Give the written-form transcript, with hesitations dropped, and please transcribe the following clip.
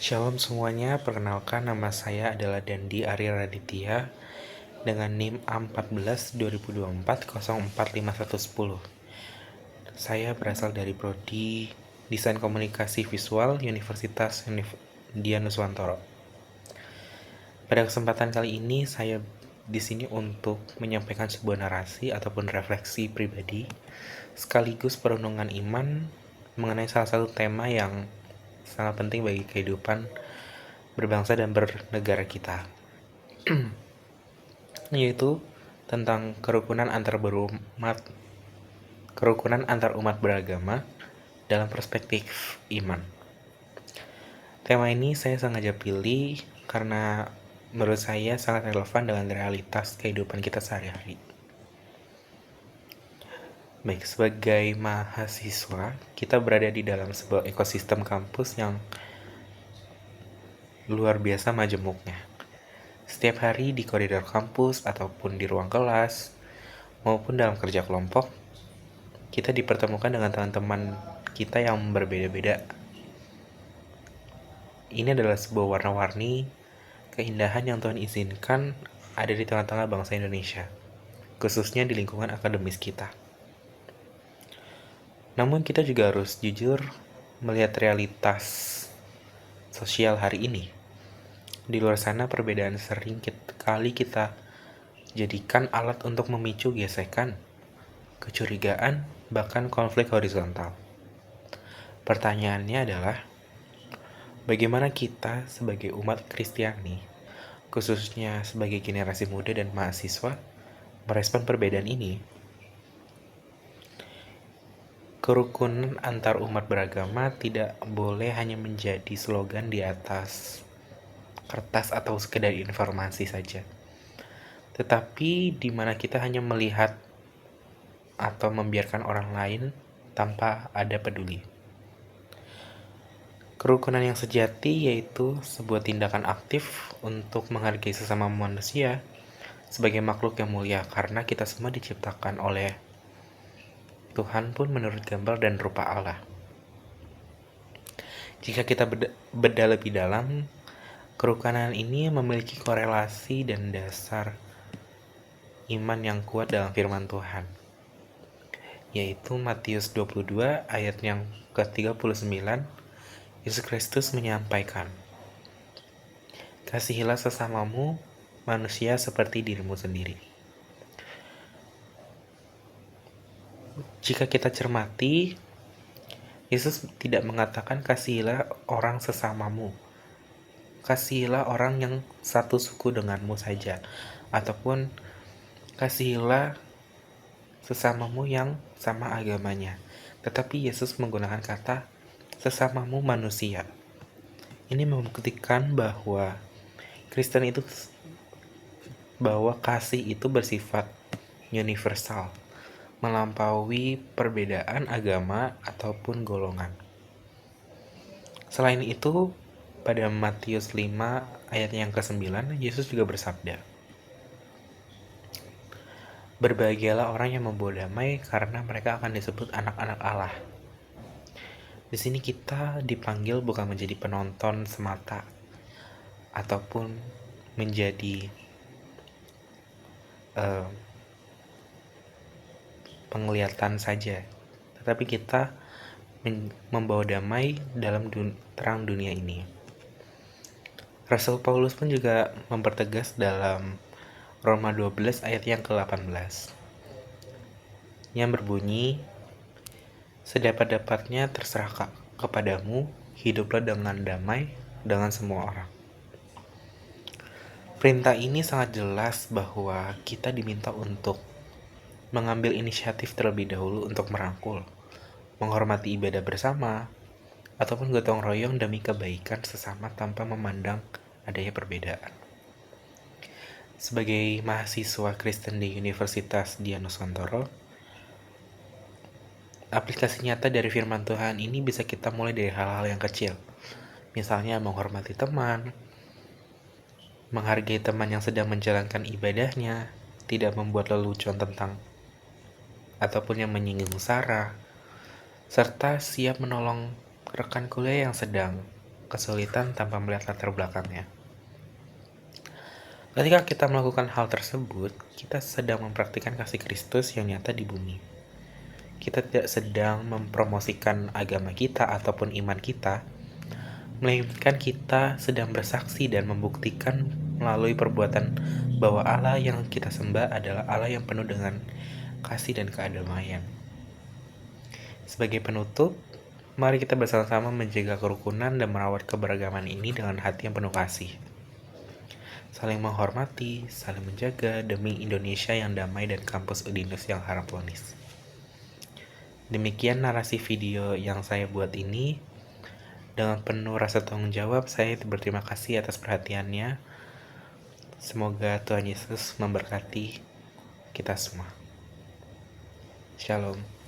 Shalom semuanya, perkenalkan nama saya adalah Dandi Arya Raditya dengan NIM A14 2024 045110. Saya berasal dari Prodi Desain Komunikasi Visual Universitas Dianuswantoro. Pada kesempatan kali ini saya di sini untuk menyampaikan sebuah narasi ataupun refleksi pribadi sekaligus perenungan iman mengenai salah satu tema yang sangat penting bagi kehidupan berbangsa dan bernegara kita, yaitu tentang kerukunan antar umat beragama dalam perspektif iman. Tema ini saya sengaja pilih karena menurut saya sangat relevan dengan realitas kehidupan kita sehari-hari. Baik, sebagai mahasiswa, kita berada di dalam sebuah ekosistem kampus yang luar biasa majemuknya. Setiap hari di koridor kampus ataupun di ruang kelas maupun dalam kerja kelompok, kita dipertemukan dengan teman-teman kita yang berbeda-beda. Ini adalah sebuah warna-warni keindahan yang Tuhan izinkan ada di tengah-tengah bangsa Indonesia, khususnya di lingkungan akademis kita. Namun kita juga harus jujur melihat realitas sosial hari ini. Di luar sana perbedaan sering kali kita jadikan alat untuk memicu gesekan, kecurigaan, bahkan konflik horizontal. Pertanyaannya adalah, bagaimana kita sebagai umat Kristiani, khususnya sebagai generasi muda dan mahasiswa, merespon perbedaan ini? Kerukunan antar umat beragama tidak boleh hanya menjadi slogan di atas kertas atau sekedar informasi saja, tetapi di mana kita hanya melihat atau membiarkan orang lain tanpa ada peduli. Kerukunan yang sejati yaitu sebuah tindakan aktif untuk menghargai sesama manusia sebagai makhluk yang mulia, karena kita semua diciptakan oleh Tuhan pun menurut gambar dan rupa Allah. Jika kita bedah lebih dalam, kerukunan ini memiliki korelasi dan dasar iman yang kuat dalam firman Tuhan, yaitu Matius 22 ayat yang ke-39. Yesus Kristus menyampaikan, "Kasihilah sesamamu manusia seperti dirimu sendiri." Jika kita cermati, Yesus tidak mengatakan kasihilah orang sesamamu, kasihilah orang yang satu suku denganmu saja, ataupun kasihilah sesamamu yang sama agamanya. Tetapi Yesus menggunakan kata sesamamu manusia. Ini membuktikan bahwa Kristen itu bahwa kasih itu bersifat universal, melampaui perbedaan agama ataupun golongan. Selain itu, pada Matius 5 ayat yang ke-9, Yesus juga bersabda, "Berbahagialah orang yang membawa damai, karena mereka akan disebut anak-anak Allah." Di sini kita dipanggil bukan menjadi penonton semata ataupun menjadi penglihatan saja, tetapi kita membawa damai dalam terang dunia ini. Rasul Paulus pun juga mempertegas dalam Roma 12 ayat yang ke-18 yang berbunyi, "Sedapat-dapatnya terserah kepadamu, hiduplah dengan damai dengan semua orang." Perintah ini sangat jelas bahwa kita diminta untuk mengambil inisiatif terlebih dahulu untuk merangkul, menghormati ibadah bersama, ataupun gotong royong demi kebaikan sesama tanpa memandang adanya perbedaan. Sebagai mahasiswa Kristen di Universitas Dianuswantoro, aplikasi nyata dari firman Tuhan ini bisa kita mulai dari hal-hal yang kecil. Misalnya menghormati teman, menghargai teman yang sedang menjalankan ibadahnya, tidak membuat lelucon tentang ataupun yang menyinggung sara, serta siap menolong rekan kuliah yang sedang kesulitan tanpa melihat latar belakangnya. Ketika kita melakukan hal tersebut, kita sedang mempraktikkan kasih Kristus yang nyata di bumi. Kita tidak sedang mempromosikan agama kita ataupun iman kita, melainkan kita sedang bersaksi dan membuktikan melalui perbuatan bahwa Allah yang kita sembah adalah Allah yang penuh dengan kasih dan kedamaian. Sebagai penutup, mari kita bersama-sama menjaga kerukunan dan merawat keberagaman ini dengan hati yang penuh kasih. Saling menghormati, saling menjaga demi Indonesia yang damai dan kampus Udinus yang harmonis. Demikian narasi video yang saya buat ini. Dengan penuh rasa tanggung jawab, saya berterima kasih atas perhatiannya. Semoga Tuhan Yesus memberkati kita semua. Shalom.